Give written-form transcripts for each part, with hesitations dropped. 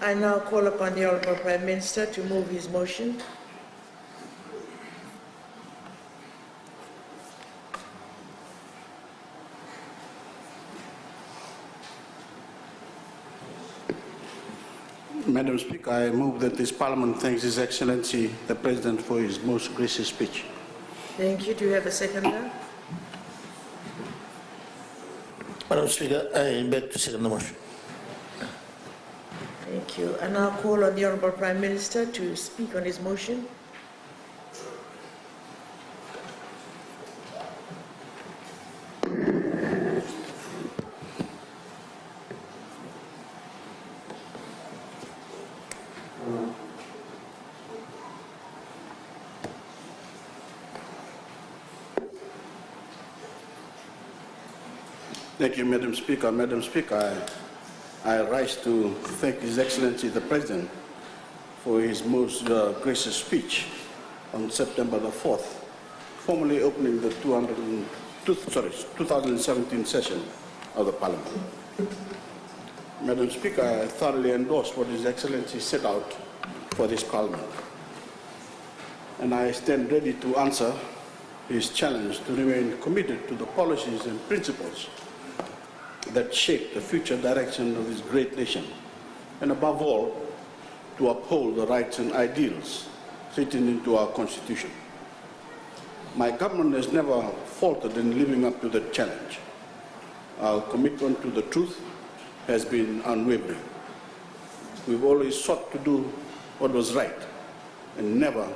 I now call upon the Honourable Prime Minister to move his motion. Madam Speaker, I move that this Parliament thanks His Excellency the President for his most gracious speech. Thank you. Do you have a seconder? Madam Speaker, I beg to second the motion. Thank you. I now call on the Honourable Prime Minister to speak on his motion. Thank you, Madam Speaker. Madam Speaker, I rise to thank His Excellency the President for his most gracious speech on September the 4th, formally opening the 2017 session of the Parliament. Madam Speaker, I thoroughly endorse what His Excellency set out for this Parliament, and I stand ready to answer his challenge to remain committed to the policies and principles that shape the future direction of this great nation, and above all, to uphold the rights and ideals written into our Constitution. My government has never faltered in living up to the challenge. Our commitment to the truth has been unwavering. We've always sought to do what was right and never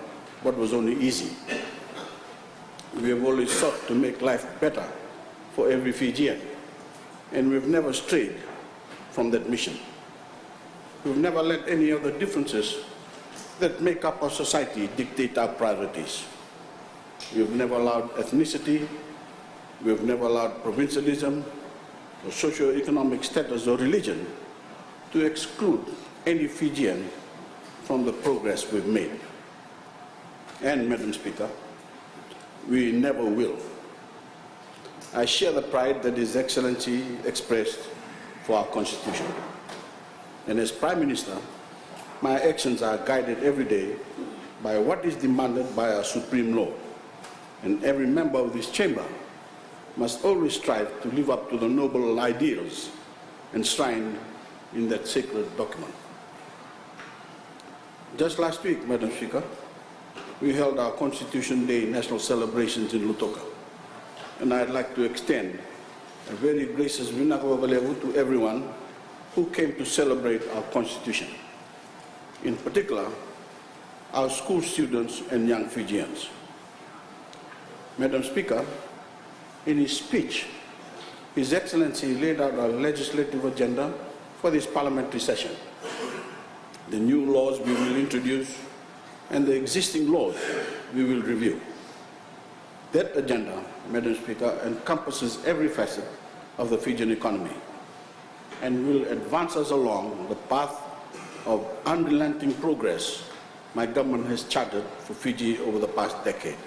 what was only easy. We have always sought to make life better for every Fijian, and we've never strayed from that mission. We've never let any of the differences that make up our society dictate our priorities. We've never allowed ethnicity, we've never allowed provincialism, or socio-economic status or religion to exclude any Fijian from the progress we've made. And, Madam Speaker, we never will. I share the pride that His Excellency expressed for our Constitution. And as Prime Minister, my actions are guided every day by what is demanded by our supreme law. And every member of this chamber must always strive to live up to the noble ideals enshrined in that sacred document. Just last week, Madam Speaker, we held our Constitution Day national celebrations in Lutoka. And I'd like to extend a very gracious vinakavavalevu to everyone who came to celebrate our Constitution. In particular, our school students and young Fijians. Madam Speaker, in his speech, His Excellency laid out a legislative agenda for this parliamentary session. The new laws we will introduce and the existing laws we will review. That agenda, Madam Speaker, encompasses every facet of the Fijian economy and will advance us along the path of unrelenting progress my government has charted for Fiji over the past decade.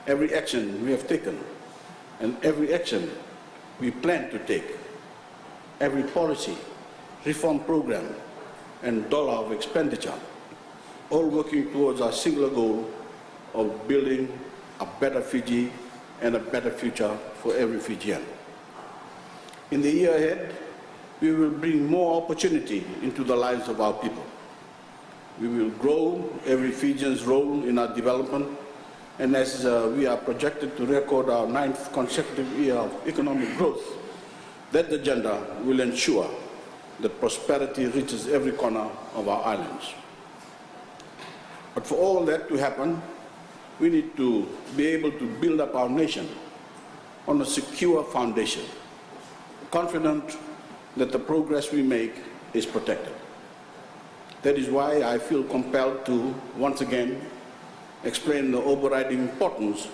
Every action we have taken and every action we plan to take, every policy, reform program, and dollar of expenditure, all working towards our singular goal of building a better Fiji and a better future for every Fijian. In the year ahead, we will bring more opportunity into the lives of our people. We will grow every Fijian's role in our development, and as we are projected to record our 9th consecutive year of economic growth, that agenda will ensure that prosperity reaches every corner of our islands. But for all that to happen, we need to be able to build up our nation on a secure foundation, confident that the progress we make is protected. That is why I feel compelled to, once again, explain the overriding importance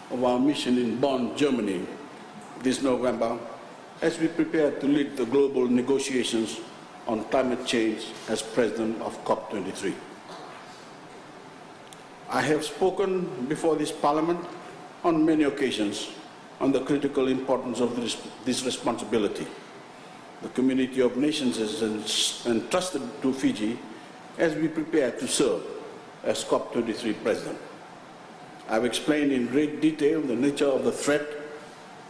of our mission in Bonn, Germany, this November, as we prepare to lead the global negotiations on climate change as President of COP23. I have spoken before this Parliament on many occasions on the critical importance of this responsibility. the community of nations is entrusted to Fiji as we prepare to serve as COP23 president. I've explained in great detail the nature of the threat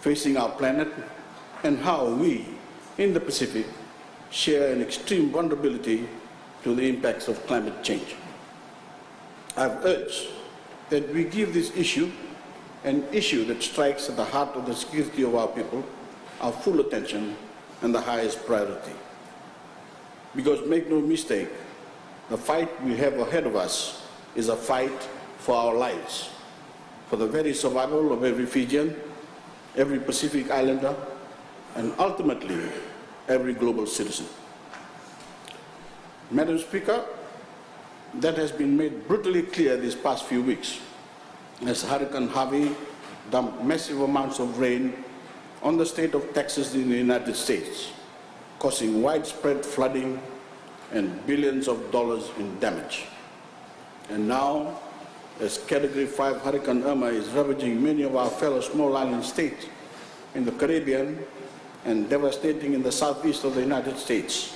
facing our planet and how we in the Pacific share an extreme vulnerability to the impacts of climate change. I've urged that we give this issue, an issue that strikes at the heart of the security of our people, our full attention and the highest priority. Because make no mistake, the fight we have ahead of us is a fight for our lives, for the very survival of every Fijian, every Pacific Islander, and ultimately every global citizen. Madam Speaker, that has been made brutally clear these past few weeks as Hurricane Harvey dumped massive amounts of rain on the state of Texas in the United States, causing widespread flooding and billions of dollars in damage. And now, as Category 5 Hurricane Irma is ravaging many of our fellow small island states in the Caribbean and devastating in the southeast of the United States,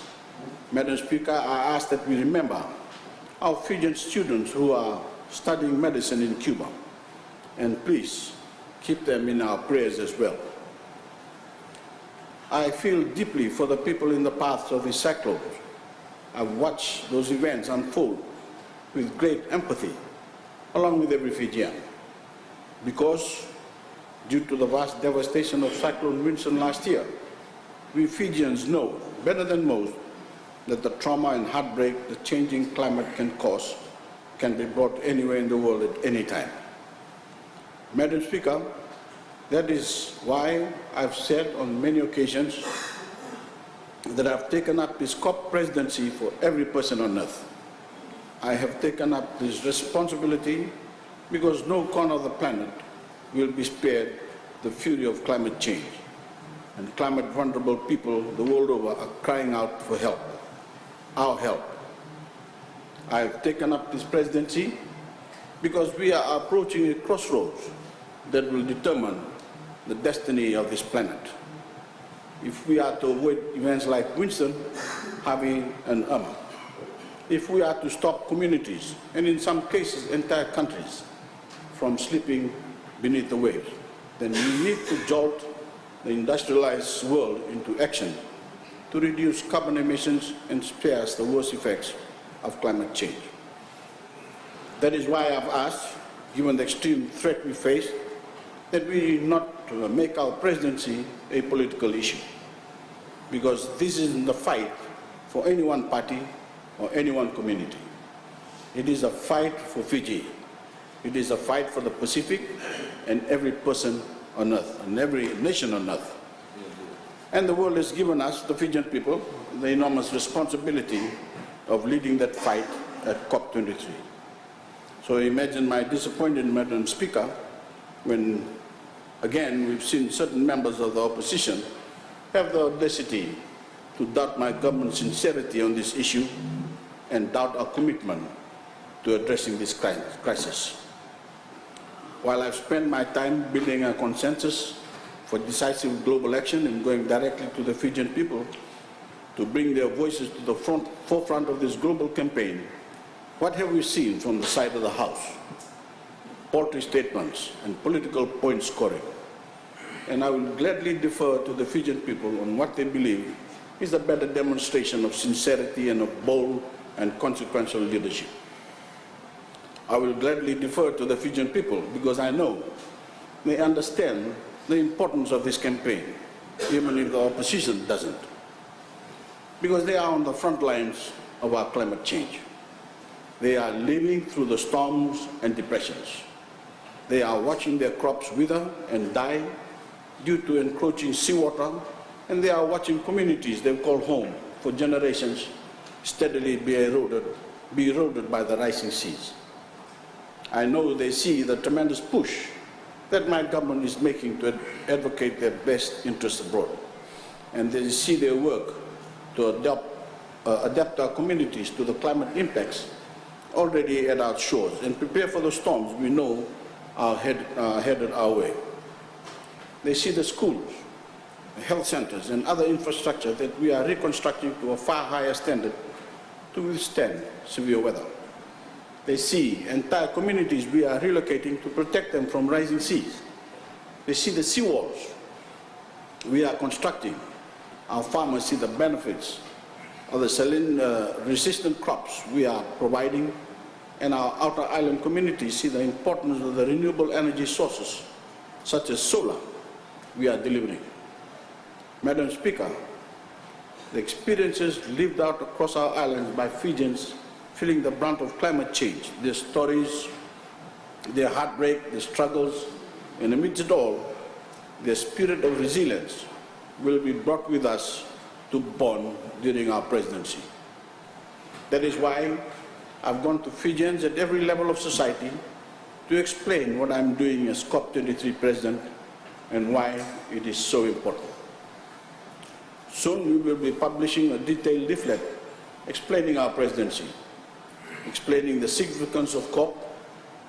Madam Speaker, I ask that we remember our Fijian students who are studying medicine in Cuba, and please keep them in our prayers as well. I feel deeply for the people in the paths of this cyclone. I've watched those events unfold with great empathy, along with every Fijian, because due to the vast devastation of Cyclone Winston last year, we Fijians know better than most that the trauma and heartbreak the changing climate can cause can be brought anywhere in the world at any time. Madam Speaker, that is why I've said on many occasions that I've taken up this COP presidency for every person on earth. I have taken up this responsibility because no corner of the planet will be spared the fury of climate change. And climate vulnerable people the world over are crying out for help, our help. I have taken up this presidency because we are approaching a crossroads that will determine the destiny of this planet. If we are to avoid events like Winston, Harvey, and Irma, if we are to stop communities, and in some cases entire countries, from slipping beneath the waves, then we need to jolt the industrialized world into action to reduce carbon emissions and spare us the worst effects of climate change. That is why I've asked, given the extreme threat we face, that we not make our presidency a political issue, because this isn't the fight for any one party or any one community. It is a fight for Fiji. It is a fight for the Pacific and every person on earth, and every nation on earth. And the world has given us, the Fijian people, the enormous responsibility of leading that fight at COP23. So imagine my disappointment, Madam Speaker, when again we've seen certain members of the opposition have the audacity to doubt my government's sincerity on this issue and doubt our commitment to addressing this crisis. While I've spent my time building a consensus for decisive global action and going directly to the Fijian people to bring their voices to the forefront of this global campaign, what have we seen from the side of the House? Paltry statements and political point scoring. And I will gladly defer to the Fijian people on what they believe is a better demonstration of sincerity and of bold and consequential leadership. I will gladly defer to the Fijian people because I know they understand the importance of this campaign, even if the opposition doesn't, because they are on the front lines of our climate change. They are living through the storms and depressions. They are watching their crops wither and die due to encroaching seawater, and they are watching communities they call home for generations steadily be eroded by the rising seas. I know they see the tremendous push that my government is making to advocate their best interests abroad, and they see their work to adapt our communities to the climate impacts already at our shores and prepare for the storms we know are headed our way. They see the schools health centers, and other infrastructure that we are reconstructing to a far higher standard to withstand severe weather. They see entire communities we are relocating to protect them from rising seas. They see the seawalls we are constructing. Our farmers see the benefits of the saline-resistant crops we are providing, and our outer island communities see the importance of the renewable energy sources, such as solar, we are delivering. Madam Speaker, the experiences lived out across our islands by Fijians feeling the brunt of climate change, their stories, their heartbreak, their struggles, and amidst it all, their spirit of resilience will be brought with us to Bonn during our presidency. That is why I've gone to Fijians at every level of society to explain what I'm doing as COP23 president and why it is so important. Soon we will be publishing a detailed leaflet explaining our presidency, explaining the significance of COP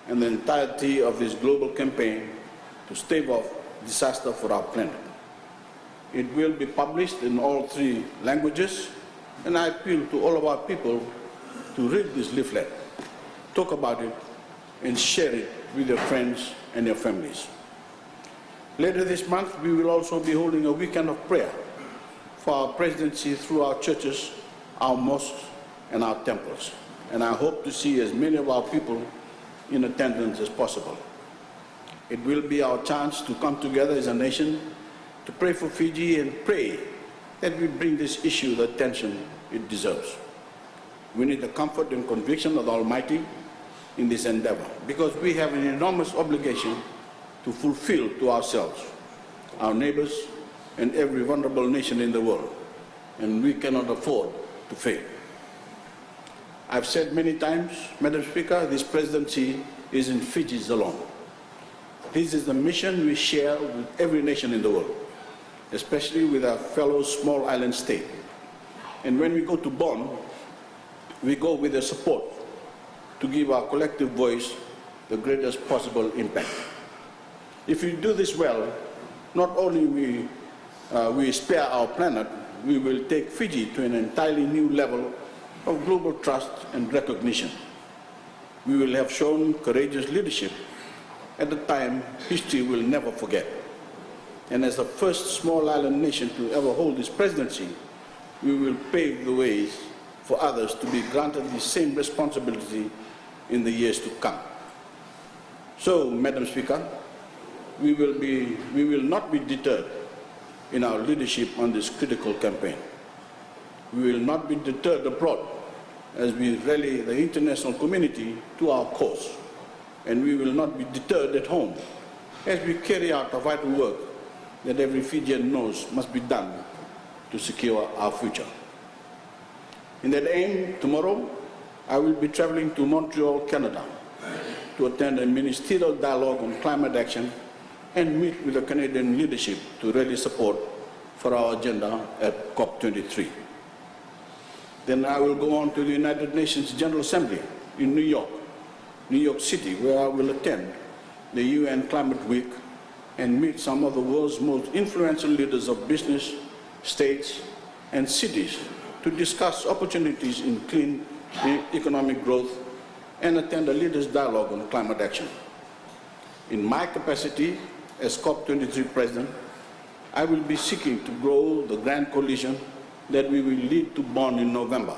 and the entirety of this global campaign to stave off disaster for our planet. It will be published in all 3 languages, and I appeal to all of our people to read this leaflet, talk about it, and share it with your friends and your families. Later this month, we will also be holding a weekend of prayer for our presidency through our churches, our mosques, and our temples. And I hope to see as many of our people in attendance as possible. It will be our chance to come together as a nation to pray for Fiji and pray that we bring this issue the attention it deserves. We need the comfort and conviction of the Almighty in this endeavor, because we have an enormous obligation to fulfill to ourselves, our neighbors, and every vulnerable nation in the world, and we cannot afford to fail. I've said many times, Madam Speaker, this presidency is in Fiji's alone. This is the mission we share with every nation in the world, especially with our fellow small island state. And when we go to Bonn, we go with their support to give our collective voice the greatest possible impact. If we do this well, not only we spare our planet, we will take Fiji to an entirely new level of global trust and recognition. We will have shown courageous leadership at a time history will never forget. And as the first small island nation to ever hold this presidency, we will pave the ways for others to be granted the same responsibility in the years to come. So, Madam Speaker, we will not be deterred in our leadership on this critical campaign. We will not be deterred abroad as we rally the international community to our cause. And we will not be deterred at home as we carry out the vital work that every Fijian knows must be done to secure our future. In that aim, tomorrow, I will be traveling to Montreal, Canada, to attend a ministerial dialogue on climate action and meet with the Canadian leadership to rally support for our agenda at COP23. Then I will go on to the United Nations General Assembly in New York City, where I will attend the UN Climate Week and meet some of the world's most influential leaders of business, states, and cities to discuss opportunities in clean economic growth and attend a leaders' dialogue on climate action. In my capacity as COP23 President, I will be seeking to grow the grand coalition that we will lead to Bonn in November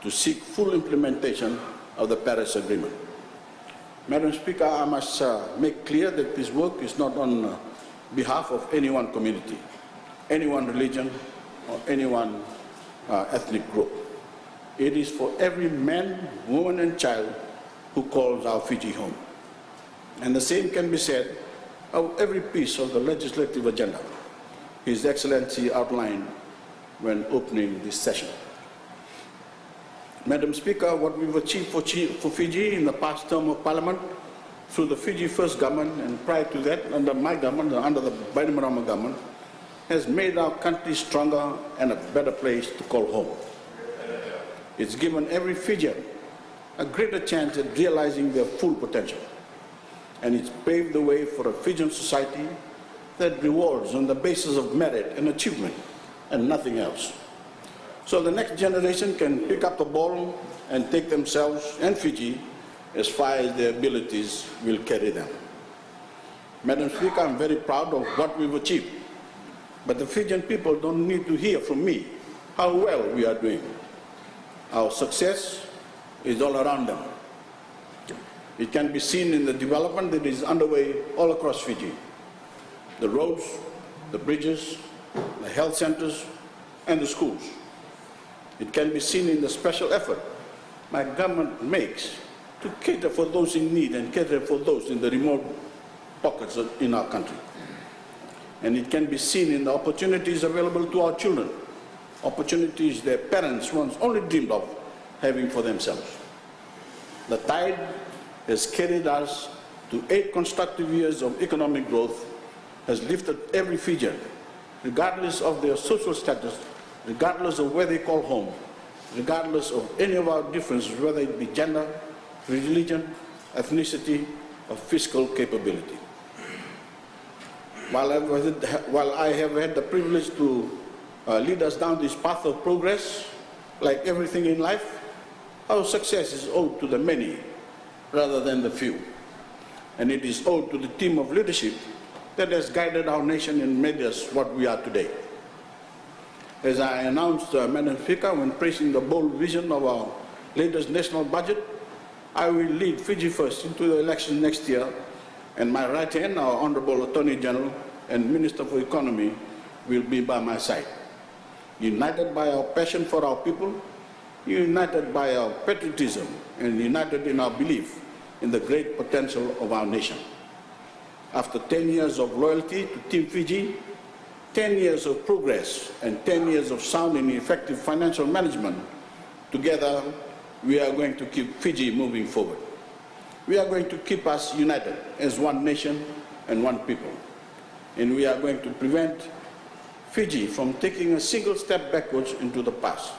to seek full implementation of the Paris Agreement. Madam Speaker, I must make clear that this work is not on behalf of any one community, any one religion, or any one ethnic group. It is for every man, woman, and child who calls our Fiji home. And the same can be said of every piece of the legislative agenda His Excellency outlined when opening this session. Madam Speaker, what we've achieved for Fiji in the past term of Parliament through the Fiji First government and prior to that under my government, under the Bainimarama government, has made our country stronger and a better place to call home. It's given every Fijian a greater chance at realizing their full potential. And it's paved the way for a Fijian society that rewards on the basis of merit and achievement and nothing else. So the next generation can pick up the ball and take themselves and Fiji as far as their abilities will carry them. Madam Speaker, I'm very proud of what we've achieved, but the Fijian people don't need to hear from me how well we are doing. Our success is all around them. It can be seen in the development that is underway all across Fiji. The roads, the bridges, the health centers, and the schools. It can be seen in the special effort my government makes to cater for those in need and cater for those in the remote pockets in our country. And it can be seen in the opportunities available to our children, opportunities their parents once only dreamed of having for themselves. The tide has carried us to 8 constructive years of economic growth, has lifted every Fijian, regardless of their social status, regardless of where they call home, regardless of any of our differences, whether it be gender, religion, ethnicity, or fiscal capability. While I have had the privilege to lead us down this path of progress, like everything in life, our success is owed to the many rather than the few. And it is owed to the team of leadership that has guided our nation and made us what we are today. As I announced, Madam Speaker, when praising the bold vision of our latest national budget, I will lead Fiji First into the election next year, and my right hand, our Honorable Attorney General and Minister for Economy, will be by my side. United by our passion for our people, united by our patriotism, and united in our belief in the great potential of our nation. After 10 years of loyalty to Team Fiji, 10 years of progress, and 10 years of sound and effective financial management, together we are going to keep Fiji moving forward. We are going to keep us united as one nation and one people. And we are going to prevent Fiji from taking a single step backwards into the past.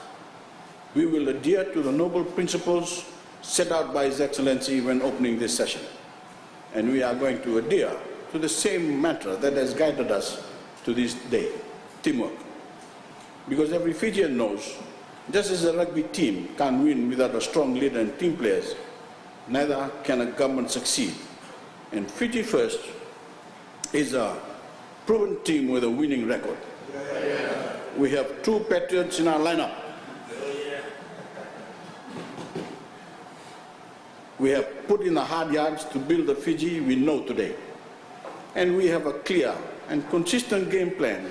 We will adhere to the noble principles set out by His Excellency when opening this session. And we are going to adhere to the same mantra that has guided us to this day, teamwork. Because every Fijian knows, just as a rugby team can't win without a strong leader and team players, neither can a government succeed. And Fiji First is a proven team with a winning record. We have true patriots in our lineup. We have put in the hard yards to build the Fiji we know today. And we have a clear and consistent game plan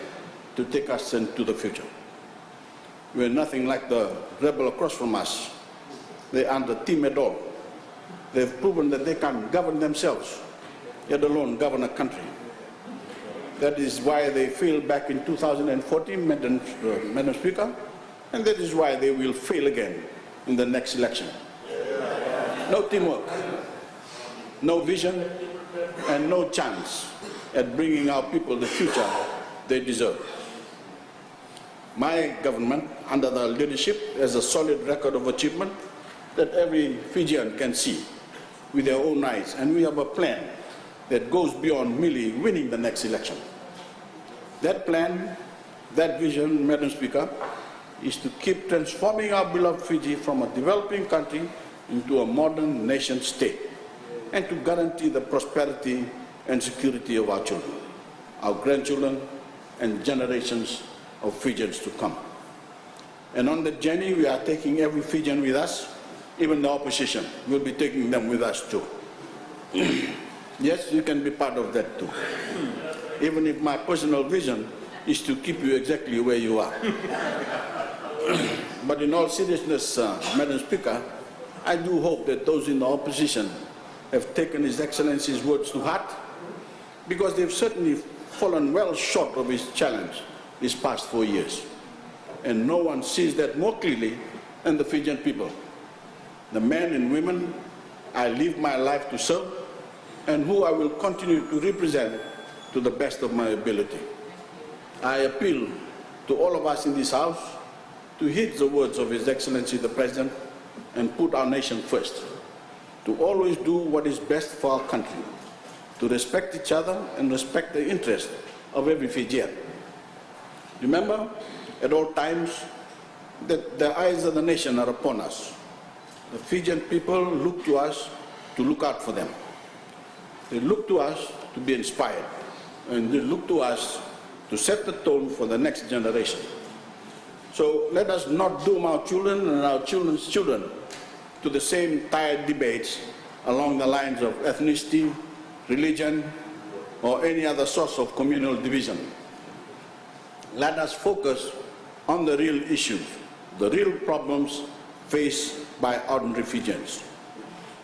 to take us into the future. We are nothing like the rebel across from us. They aren't a team at all. They've proven that they can govern themselves, yet alone govern a country. That is why they failed back in 2014, Madam Speaker, and that is why they will fail again in the next election. No teamwork, no vision, and no chance at bringing our people the future they deserve. My government, under the leadership, has a solid record of achievement that every Fijian can see with their own eyes, and we have a plan that goes beyond merely winning the next election. That plan, that vision, Madam Speaker, is to keep transforming our beloved Fiji from a developing country into a modern nation state, and to guarantee the prosperity and security of our children, our grandchildren, and generations of Fijians to come. And on that journey, we are taking every Fijian with us, even the opposition. We'll be taking them with us too. Yes, you can be part of that too. Even if my personal vision is to keep you exactly where you are. But in all seriousness, Madam Speaker, I do hope that those in the opposition have taken His Excellency's words to heart, because they've certainly fallen well short of his challenge these past 4 years. And no one sees that more clearly than the Fijian people, the men and women I live my life to serve, and who I will continue to represent to the best of my ability. I appeal to all of us in this House to heed the words of His Excellency the President and put our nation first, to always do what is best for our country, to respect each other and respect the interests of every Fijian. Remember, at all times, that the eyes of the nation are upon us. The Fijian people look to us to look out for them. They look to us to be inspired, and they look to us to set the tone for the next generation. So let us not doom our children and our children's children to the same tired debates along the lines of ethnicity, religion, or any other source of communal division. Let us focus on the real issues, the real problems faced by ordinary Fijians.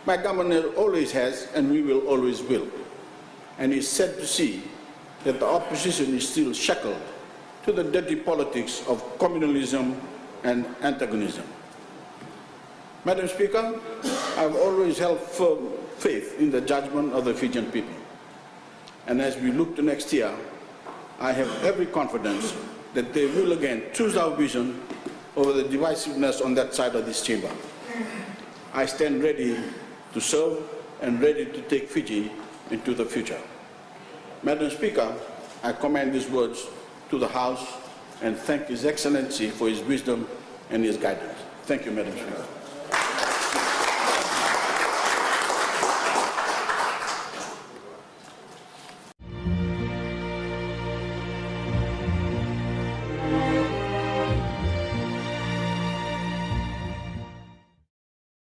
My government always has, and we will always will. And is sad to see that the opposition is still shackled to the dirty politics of communalism and antagonism. Madam Speaker, I've always held firm faith in the judgment of the Fijian people. And as we look to next year, I have every confidence that they will again choose our vision over the divisiveness on that side of this chamber. I stand ready to serve and ready to take Fiji into the future. Madam Speaker, I commend these words to the House and thank His Excellency for his wisdom and his guidance. Thank you, Madam Speaker.